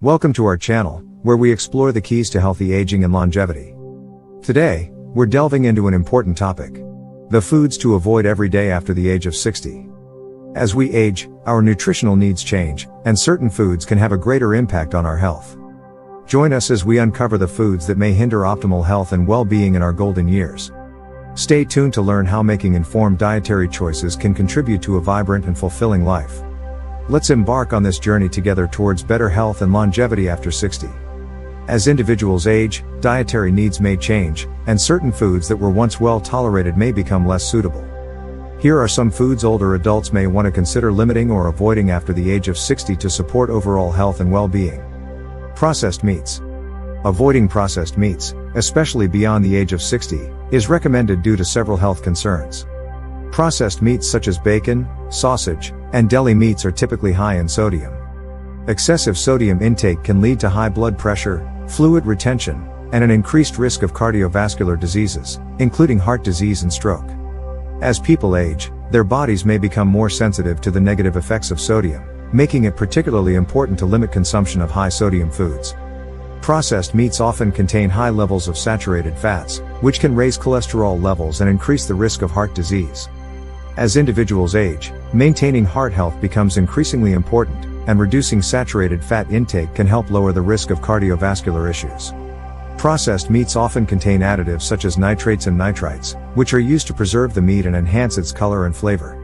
Welcome to our channel, where we explore the keys to healthy aging and longevity. Today, we're delving into an important topic: the foods to avoid every day after the age of 60. As we age, our nutritional needs change, and certain foods can have a greater impact on our health. Join us as we uncover the foods that may hinder optimal health and well-being in our golden years. Stay tuned to learn how making informed dietary choices can contribute to a vibrant and fulfilling life. Let's embark on this journey together towards better health and longevity after 60. As individuals age, dietary needs may change, and certain foods that were once well tolerated may become less suitable. Here are some foods older adults may want to consider limiting or avoiding after the age of 60 to support overall health and well-being. Processed meats. Avoiding processed meats, especially beyond the age of 60, is recommended due to several health concerns. Processed meats such as bacon, sausage, and deli meats are typically high in sodium. Excessive sodium intake can lead to high blood pressure, fluid retention, and an increased risk of cardiovascular diseases, including heart disease and stroke. As people age, their bodies may become more sensitive to the negative effects of sodium, making it particularly important to limit consumption of high sodium foods. Processed meats often contain high levels of saturated fats, which can raise cholesterol levels and increase the risk of heart disease. As individuals age, maintaining heart health becomes increasingly important, and reducing saturated fat intake can help lower the risk of cardiovascular issues. Processed meats often contain additives such as nitrates and nitrites, which are used to preserve the meat and enhance its color and flavor.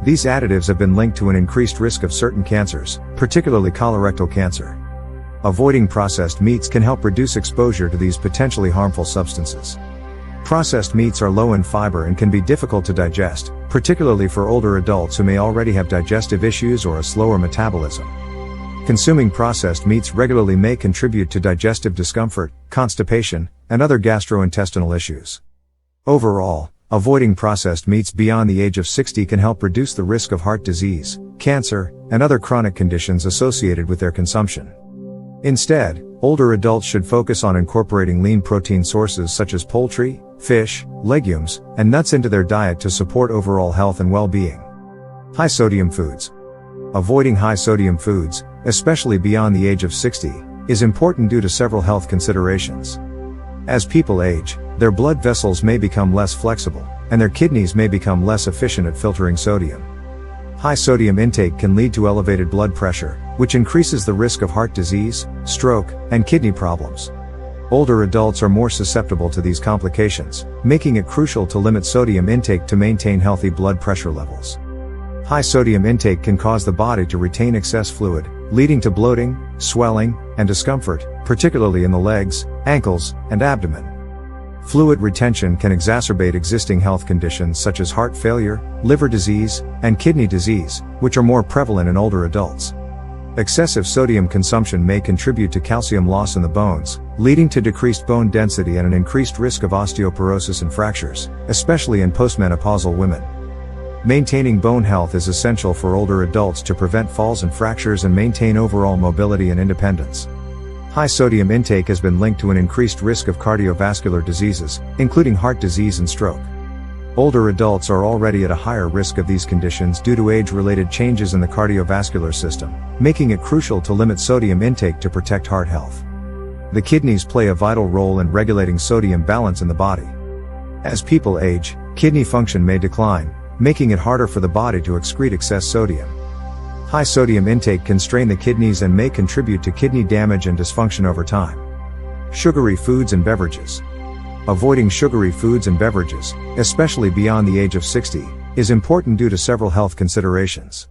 These additives have been linked to an increased risk of certain cancers, particularly colorectal cancer. Avoiding processed meats can help reduce exposure to these potentially harmful substances. Processed meats are low in fiber and can be difficult to digest, particularly for older adults who may already have digestive issues or a slower metabolism. Consuming processed meats regularly may contribute to digestive discomfort, constipation, and other gastrointestinal issues. Overall, avoiding processed meats beyond the age of 60 can help reduce the risk of heart disease, cancer, and other chronic conditions associated with their consumption. Instead, older adults should focus on incorporating lean protein sources such as poultry, fish, legumes, and nuts into their diet to support overall health and well-being. High sodium foods. Avoiding high sodium foods, especially beyond the age of 60, is important due to several health considerations. As people age, their blood vessels may become less flexible, and their kidneys may become less efficient at filtering sodium. High sodium intake can lead to elevated blood pressure, which increases the risk of heart disease, stroke, and kidney problems. Older adults are more susceptible to these complications, making it crucial to limit sodium intake to maintain healthy blood pressure levels. High sodium intake can cause the body to retain excess fluid, leading to bloating, swelling, and discomfort, particularly in the legs, ankles, and abdomen. Fluid retention can exacerbate existing health conditions such as heart failure, liver disease, and kidney disease, which are more prevalent in older adults. Excessive sodium consumption may contribute to calcium loss in the bones, leading to decreased bone density and an increased risk of osteoporosis and fractures, especially in postmenopausal women. Maintaining bone health is essential for older adults to prevent falls and fractures and maintain overall mobility and independence. High sodium intake has been linked to an increased risk of cardiovascular diseases, including heart disease and stroke. Older adults are already at a higher risk of these conditions due to age-related changes in the cardiovascular system, making it crucial to limit sodium intake to protect heart health. The kidneys play a vital role in regulating sodium balance in the body. As people age, kidney function may decline, making it harder for the body to excrete excess sodium. High sodium intake can strain the kidneys and may contribute to kidney damage and dysfunction over time. Sugary foods and beverages. Avoiding sugary foods and beverages, especially beyond the age of 60, is important due to several health considerations.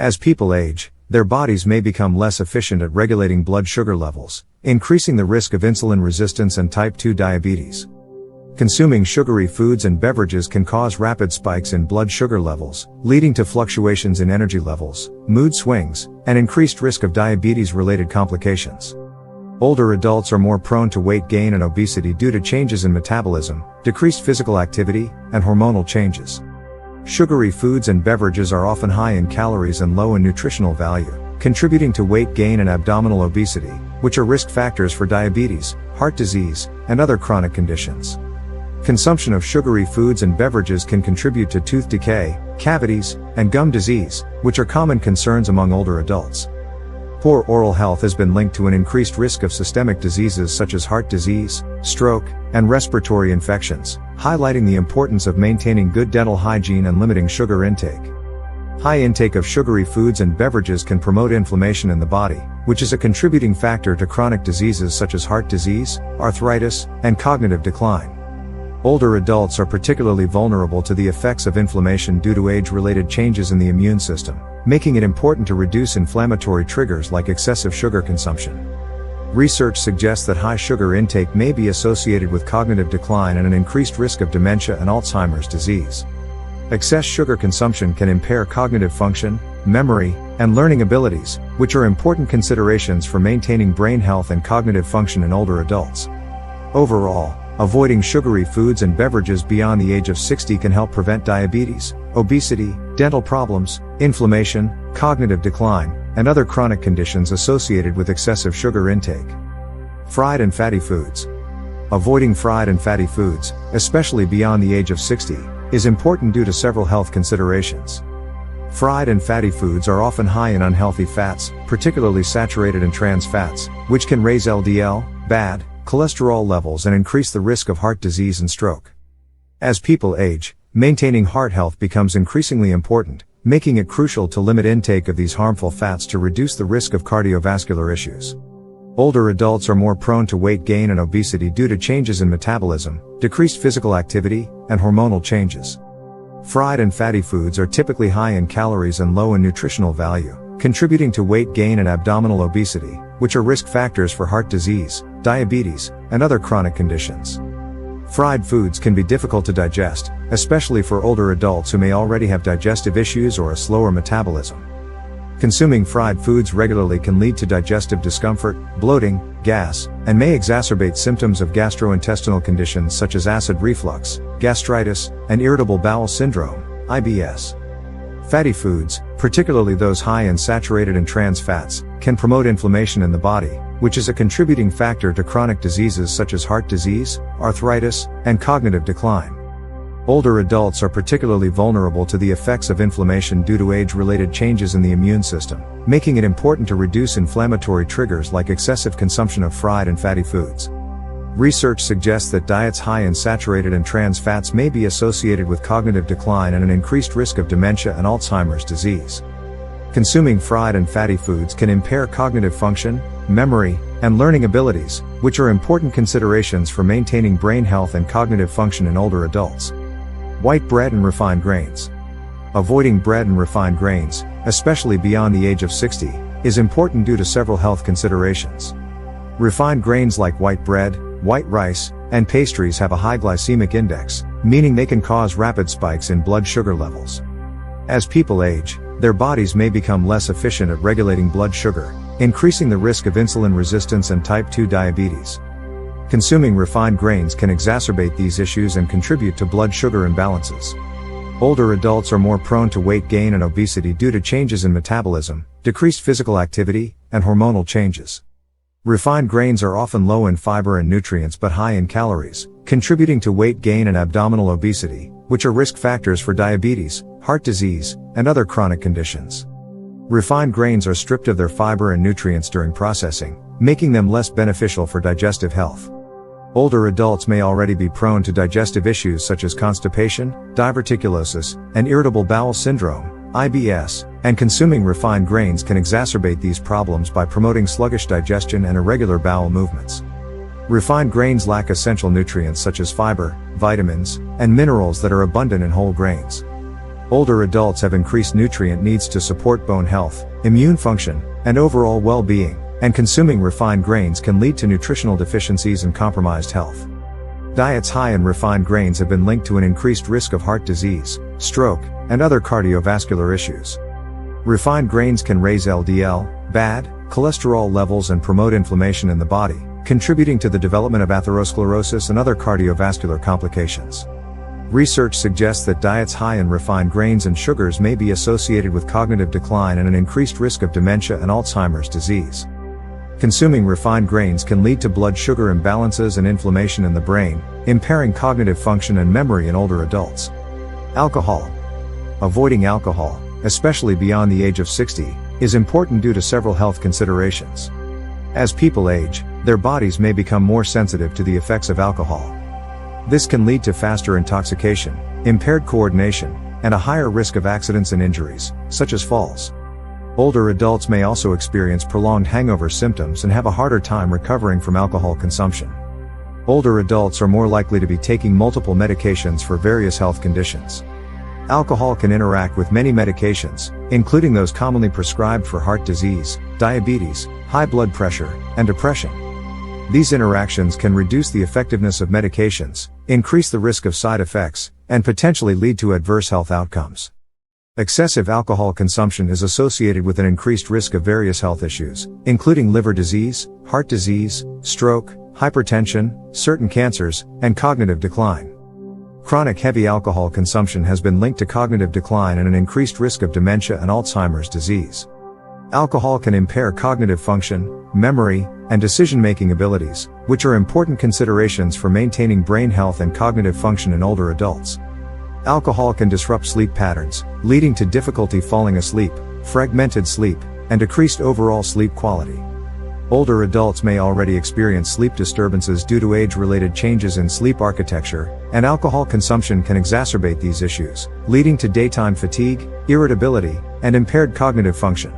As people age, their bodies may become less efficient at regulating blood sugar levels, increasing the risk of insulin resistance and type 2 diabetes. Consuming sugary foods and beverages can cause rapid spikes in blood sugar levels, leading to fluctuations in energy levels, mood swings, and increased risk of diabetes-related complications. Older adults are more prone to weight gain and obesity due to changes in metabolism, decreased physical activity, and hormonal changes. Sugary foods and beverages are often high in calories and low in nutritional value, contributing to weight gain and abdominal obesity, which are risk factors for diabetes, heart disease, and other chronic conditions. Consumption of sugary foods and beverages can contribute to tooth decay, cavities, and gum disease, which are common concerns among older adults. Poor oral health has been linked to an increased risk of systemic diseases such as heart disease, stroke, and respiratory infections, highlighting the importance of maintaining good dental hygiene and limiting sugar intake. High intake of sugary foods and beverages can promote inflammation in the body, which is a contributing factor to chronic diseases such as heart disease, arthritis, and cognitive decline. Older adults are particularly vulnerable to the effects of inflammation due to age-related changes in the immune system, making it important to reduce inflammatory triggers like excessive sugar consumption. Research suggests that high sugar intake may be associated with cognitive decline and an increased risk of dementia and Alzheimer's disease. Excess sugar consumption can impair cognitive function, memory, and learning abilities, which are important considerations for maintaining brain health and cognitive function in older adults. Overall, avoiding sugary foods and beverages beyond the age of 60 can help prevent diabetes, obesity, dental problems, inflammation, cognitive decline, and other chronic conditions associated with excessive sugar intake. Fried and fatty foods. Avoiding fried and fatty foods, especially beyond the age of 60, is important due to several health considerations. Fried and fatty foods are often high in unhealthy fats, particularly saturated and trans fats, which can raise LDL, bad cholesterol levels and increase the risk of heart disease and stroke. As people age, maintaining heart health becomes increasingly important, making it crucial to limit intake of these harmful fats to reduce the risk of cardiovascular issues. Older adults are more prone to weight gain and obesity due to changes in metabolism, decreased physical activity, and hormonal changes. Fried and fatty foods are typically high in calories and low in nutritional value, contributing to weight gain and abdominal obesity, which are risk factors for heart disease, diabetes, and other chronic conditions. Fried foods can be difficult to digest, especially for older adults who may already have digestive issues or a slower metabolism. Consuming fried foods regularly can lead to digestive discomfort, bloating, gas, and may exacerbate symptoms of gastrointestinal conditions such as acid reflux, gastritis, and irritable bowel syndrome, IBS. Fatty foods, particularly those high in saturated and trans fats, can promote inflammation in the body, which is a contributing factor to chronic diseases such as heart disease, arthritis, and cognitive decline. Older adults are particularly vulnerable to the effects of inflammation due to age-related changes in the immune system, making it important to reduce inflammatory triggers like excessive consumption of fried and fatty foods. Research suggests that diets high in saturated and trans fats may be associated with cognitive decline and an increased risk of dementia and Alzheimer's disease. Consuming fried and fatty foods can impair cognitive function, memory, and learning abilities, which are important considerations for maintaining brain health and cognitive function in older adults. White bread and refined grains. Avoiding bread and refined grains, especially beyond the age of 60, is important due to several health considerations. Refined grains like white bread, white rice, and pastries have a high glycemic index, meaning they can cause rapid spikes in blood sugar levels. As people age, their bodies may become less efficient at regulating blood sugar, increasing the risk of insulin resistance and type 2 diabetes. Consuming refined grains can exacerbate these issues and contribute to blood sugar imbalances. Older adults are more prone to weight gain and obesity due to changes in metabolism, decreased physical activity, and hormonal changes. Refined grains are often low in fiber and nutrients but high in calories, contributing to weight gain and abdominal obesity, which are risk factors for diabetes, heart disease, and other chronic conditions. Refined grains are stripped of their fiber and nutrients during processing, making them less beneficial for digestive health. Older adults may already be prone to digestive issues such as constipation, diverticulosis, and irritable bowel syndrome, IBS, and consuming refined grains can exacerbate these problems by promoting sluggish digestion and irregular bowel movements. Refined grains lack essential nutrients such as fiber, vitamins, and minerals that are abundant in whole grains. Older adults have increased nutrient needs to support bone health, immune function, and overall well-being, and consuming refined grains can lead to nutritional deficiencies and compromised health. Diets high in refined grains have been linked to an increased risk of heart disease, stroke, and other cardiovascular issues. Refined grains can raise LDL, bad cholesterol levels and promote inflammation in the body, contributing to the development of atherosclerosis and other cardiovascular complications. Research suggests that diets high in refined grains and sugars may be associated with cognitive decline and an increased risk of dementia and Alzheimer's disease. Consuming refined grains can lead to blood sugar imbalances and inflammation in the brain, impairing cognitive function and memory in older adults. Alcohol. Avoiding alcohol, especially beyond the age of 60, is important due to several health considerations. As people age, their bodies may become more sensitive to the effects of alcohol. This can lead to faster intoxication, impaired coordination, and a higher risk of accidents and injuries, such as falls. Older adults may also experience prolonged hangover symptoms and have a harder time recovering from alcohol consumption. Older adults are more likely to be taking multiple medications for various health conditions. Alcohol can interact with many medications, including those commonly prescribed for heart disease, diabetes, high blood pressure, and depression. These interactions can reduce the effectiveness of medications, increase the risk of side effects, and potentially lead to adverse health outcomes. Excessive alcohol consumption is associated with an increased risk of various health issues, including liver disease, heart disease, stroke, hypertension, certain cancers, and cognitive decline. Chronic heavy alcohol consumption has been linked to cognitive decline and an increased risk of dementia and Alzheimer's disease. Alcohol can impair cognitive function, memory, and decision-making abilities, which are important considerations for maintaining brain health and cognitive function in older adults. Alcohol can disrupt sleep patterns, leading to difficulty falling asleep, fragmented sleep, and decreased overall sleep quality. Older adults may already experience sleep disturbances due to age-related changes in sleep architecture, and alcohol consumption can exacerbate these issues, leading to daytime fatigue, irritability, and impaired cognitive function.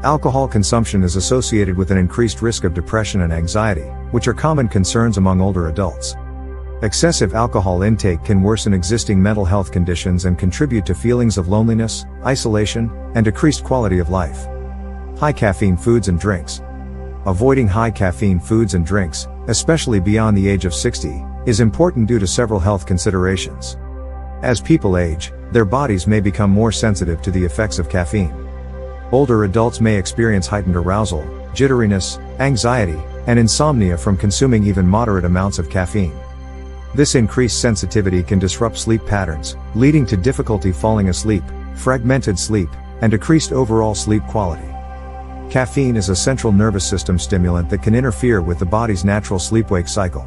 Alcohol consumption is associated with an increased risk of depression and anxiety, which are common concerns among older adults. Excessive alcohol intake can worsen existing mental health conditions and contribute to feelings of loneliness, isolation, and decreased quality of life. High caffeine foods and drinks. Avoiding high caffeine foods and drinks, especially beyond the age of 60, is important due to several health considerations. As people age, their bodies may become more sensitive to the effects of caffeine. Older adults may experience heightened arousal, jitteriness, anxiety, and insomnia from consuming even moderate amounts of caffeine. This increased sensitivity can disrupt sleep patterns, leading to difficulty falling asleep, fragmented sleep, and decreased overall sleep quality. Caffeine is a central nervous system stimulant that can interfere with the body's natural sleep-wake cycle.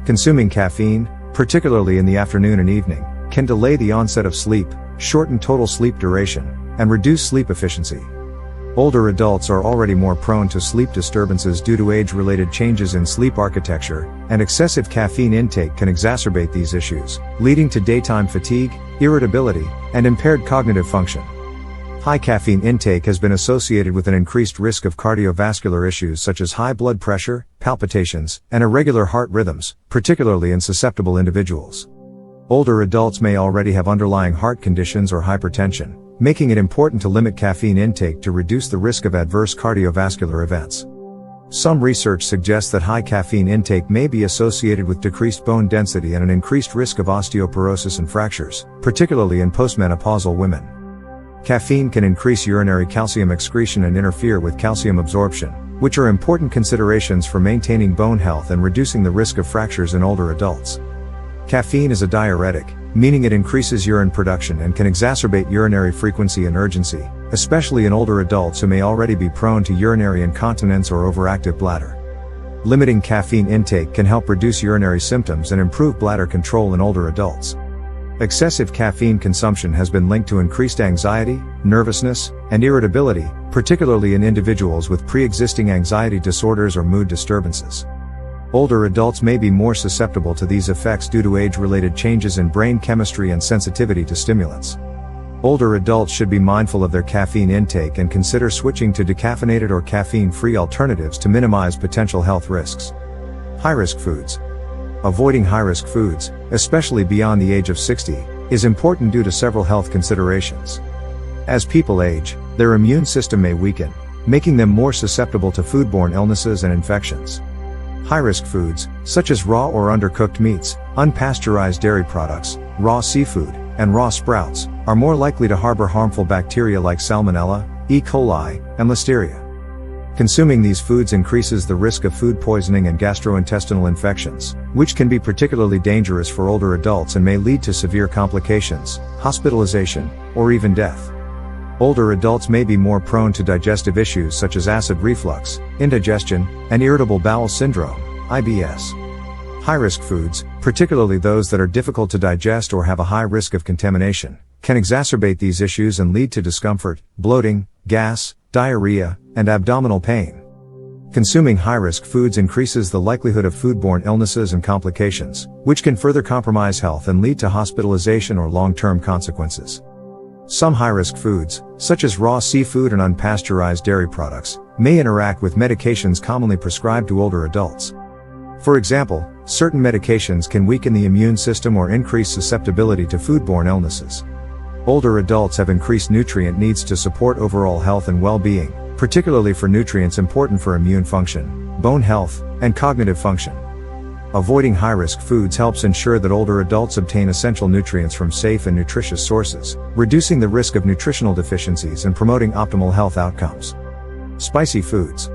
Consuming caffeine, particularly in the afternoon and evening, can delay the onset of sleep, shorten total sleep duration, and reduce sleep efficiency. Older adults are already more prone to sleep disturbances due to age-related changes in sleep architecture, and excessive caffeine intake can exacerbate these issues, leading to daytime fatigue, irritability, and impaired cognitive function. High caffeine intake has been associated with an increased risk of cardiovascular issues such as high blood pressure, palpitations, and irregular heart rhythms, particularly in susceptible individuals. Older adults may already have underlying heart conditions or hypertension, making it important to limit caffeine intake to reduce the risk of adverse cardiovascular events. Some research suggests that high caffeine intake may be associated with decreased bone density and an increased risk of osteoporosis and fractures, particularly in postmenopausal women. Caffeine can increase urinary calcium excretion and interfere with calcium absorption, which are important considerations for maintaining bone health and reducing the risk of fractures in older adults. Caffeine is a diuretic, meaning it increases urine production and can exacerbate urinary frequency and urgency, especially in older adults who may already be prone to urinary incontinence or overactive bladder. Limiting caffeine intake can help reduce urinary symptoms and improve bladder control in older adults. Excessive caffeine consumption has been linked to increased anxiety, nervousness, and irritability, particularly in individuals with pre-existing anxiety disorders or mood disturbances. Older adults may be more susceptible to these effects due to age-related changes in brain chemistry and sensitivity to stimulants. Older adults should be mindful of their caffeine intake and consider switching to decaffeinated or caffeine-free alternatives to minimize potential health risks. High-risk foods. Avoiding high-risk foods, especially beyond the age of 60, is important due to several health considerations. As people age, their immune system may weaken, making them more susceptible to foodborne illnesses and infections. High-risk foods, such as raw or undercooked meats, unpasteurized dairy products, raw seafood, and raw sprouts, are more likely to harbor harmful bacteria like Salmonella, E. coli, and Listeria. Consuming these foods increases the risk of food poisoning and gastrointestinal infections, which can be particularly dangerous for older adults and may lead to severe complications, hospitalization, or even death. Older adults may be more prone to digestive issues such as acid reflux, indigestion, and irritable bowel syndrome, IBS. High-risk foods, particularly those that are difficult to digest or have a high risk of contamination, can exacerbate these issues and lead to discomfort, bloating, gas, diarrhea, and abdominal pain. Consuming high-risk foods increases the likelihood of foodborne illnesses and complications, which can further compromise health and lead to hospitalization or long-term consequences. Some high-risk foods, such as raw seafood and unpasteurized dairy products, may interact with medications commonly prescribed to older adults. For example, certain medications can weaken the immune system or increase susceptibility to foodborne illnesses. Older adults have increased nutrient needs to support overall health and well-being, particularly for nutrients important for immune function, bone health, and cognitive function. Avoiding high-risk foods helps ensure that older adults obtain essential nutrients from safe and nutritious sources, reducing the risk of nutritional deficiencies and promoting optimal health outcomes. Spicy foods.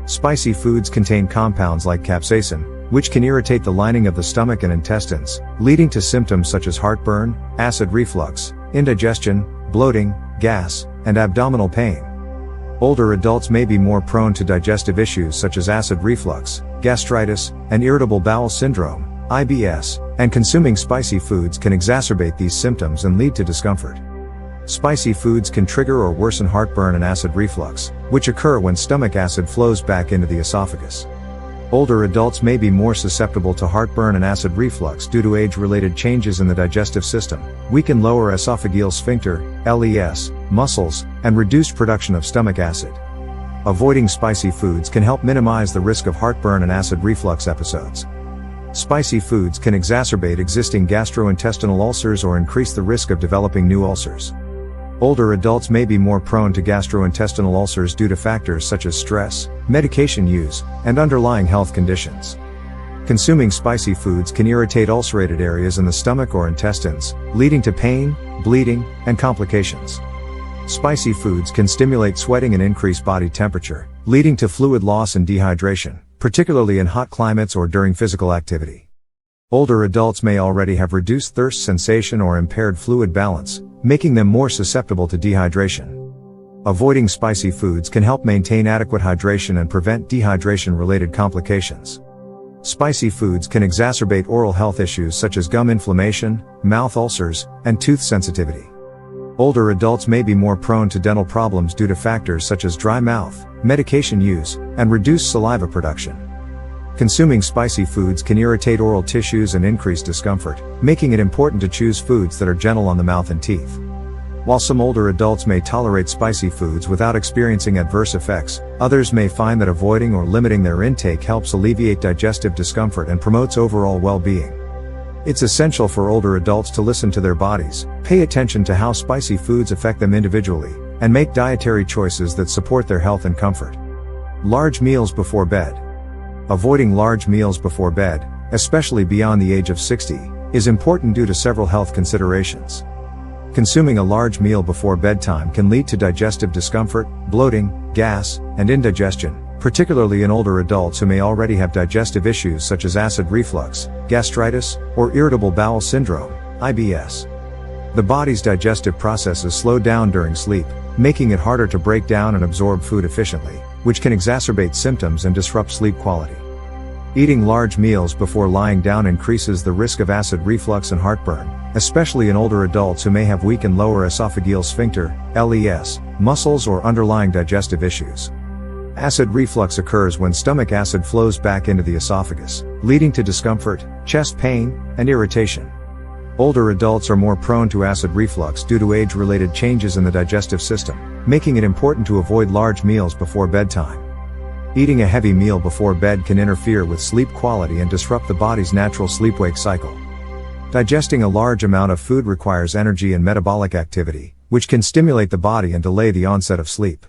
Spicy foods contain compounds like capsaicin, which can irritate the lining of the stomach and intestines, leading to symptoms such as heartburn, acid reflux, indigestion, bloating, gas, and abdominal pain. Older adults may be more prone to digestive issues such as acid reflux, gastritis, and irritable bowel syndrome, IBS, and consuming spicy foods can exacerbate these symptoms and lead to discomfort. Spicy foods can trigger or worsen heartburn and acid reflux, which occur when stomach acid flows back into the esophagus. Older adults may be more susceptible to heartburn and acid reflux due to age-related changes in the digestive system, weakened lower esophageal sphincter, LES, muscles, and reduced production of stomach acid. Avoiding spicy foods can help minimize the risk of heartburn and acid reflux episodes. Spicy foods can exacerbate existing gastrointestinal ulcers or increase the risk of developing new ulcers. Older adults may be more prone to gastrointestinal ulcers due to factors such as stress, medication use, and underlying health conditions. Consuming spicy foods can irritate ulcerated areas in the stomach or intestines, leading to pain, bleeding, and complications. Spicy foods can stimulate sweating and increase body temperature, leading to fluid loss and dehydration, particularly in hot climates or during physical activity. Older adults may already have reduced thirst sensation or impaired fluid balance, making them more susceptible to dehydration. Avoiding spicy foods can help maintain adequate hydration and prevent dehydration-related complications. Spicy foods can exacerbate oral health issues such as gum inflammation, mouth ulcers, and tooth sensitivity. Older adults may be more prone to dental problems due to factors such as dry mouth, medication use, and reduced saliva production. Consuming spicy foods can irritate oral tissues and increase discomfort, making it important to choose foods that are gentle on the mouth and teeth. While some older adults may tolerate spicy foods without experiencing adverse effects, others may find that avoiding or limiting their intake helps alleviate digestive discomfort and promotes overall well-being. It's essential for older adults to listen to their bodies, pay attention to how spicy foods affect them individually, and make dietary choices that support their health and comfort. Large meals before bed. Avoiding large meals before bed, especially beyond the age of 60, is important due to several health considerations. Consuming a large meal before bedtime can lead to digestive discomfort, bloating, gas, and indigestion, particularly in older adults who may already have digestive issues such as acid reflux, gastritis, or irritable bowel syndrome, IBS. The body's digestive processes slow down during sleep, making it harder to break down and absorb food efficiently, which can exacerbate symptoms and disrupt sleep quality. Eating large meals before lying down increases the risk of acid reflux and heartburn, especially in older adults who may have weakened lower esophageal sphincter, LES, muscles or underlying digestive issues. Acid reflux occurs when stomach acid flows back into the esophagus, leading to discomfort, chest pain, and irritation. Older adults are more prone to acid reflux due to age-related changes in the digestive system, making it important to avoid large meals before bedtime. Eating a heavy meal before bed can interfere with sleep quality and disrupt the body's natural sleep-wake cycle. Digesting a large amount of food requires energy and metabolic activity, which can stimulate the body and delay the onset of sleep.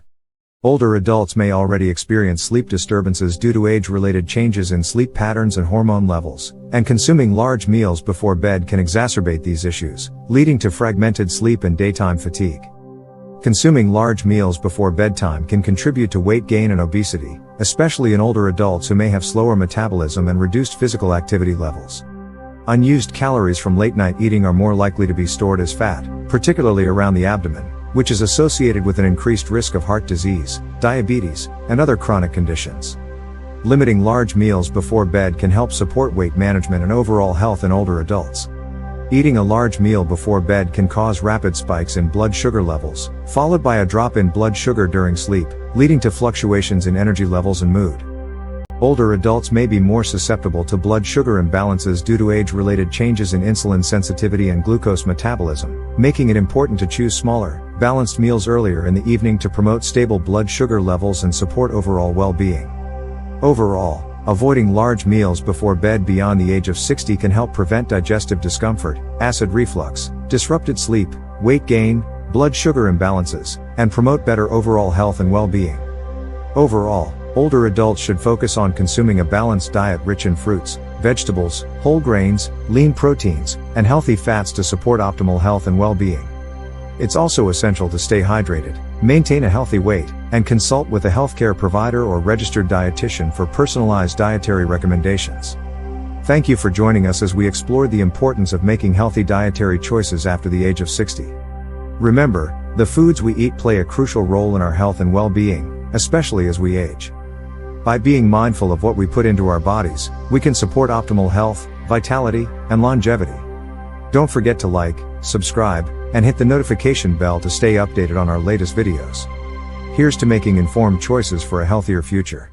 Older adults may already experience sleep disturbances due to age-related changes in sleep patterns and hormone levels, and consuming large meals before bed can exacerbate these issues, leading to fragmented sleep and daytime fatigue. Consuming large meals before bedtime can contribute to weight gain and obesity, especially in older adults who may have slower metabolism and reduced physical activity levels. Unused calories from late-night eating are more likely to be stored as fat, particularly around the abdomen, which is associated with an increased risk of heart disease, diabetes, and other chronic conditions. Limiting large meals before bed can help support weight management and overall health in older adults. Eating a large meal before bed can cause rapid spikes in blood sugar levels, followed by a drop in blood sugar during sleep, leading to fluctuations in energy levels and mood. Older adults may be more susceptible to blood sugar imbalances due to age-related changes in insulin sensitivity and glucose metabolism, making it important to choose smaller, balanced meals earlier in the evening to promote stable blood sugar levels and support overall well-being. Overall, avoiding large meals before bed beyond the age of 60 can help prevent digestive discomfort, acid reflux, disrupted sleep, weight gain, blood sugar imbalances, and promote better overall health and well-being. Overall, older adults should focus on consuming a balanced diet rich in fruits, vegetables, whole grains, lean proteins, and healthy fats to support optimal health and well-being. It's also essential to stay hydrated, maintain a healthy weight, and consult with a healthcare provider or registered dietitian for personalized dietary recommendations. Thank you for joining us as we explored the importance of making healthy dietary choices after the age of 60. Remember, the foods we eat play a crucial role in our health and well-being, especially as we age. By being mindful of what we put into our bodies, we can support optimal health, vitality, and longevity. Don't forget to like, subscribe, and hit the notification bell to stay updated on our latest videos. Here's to making informed choices for a healthier future.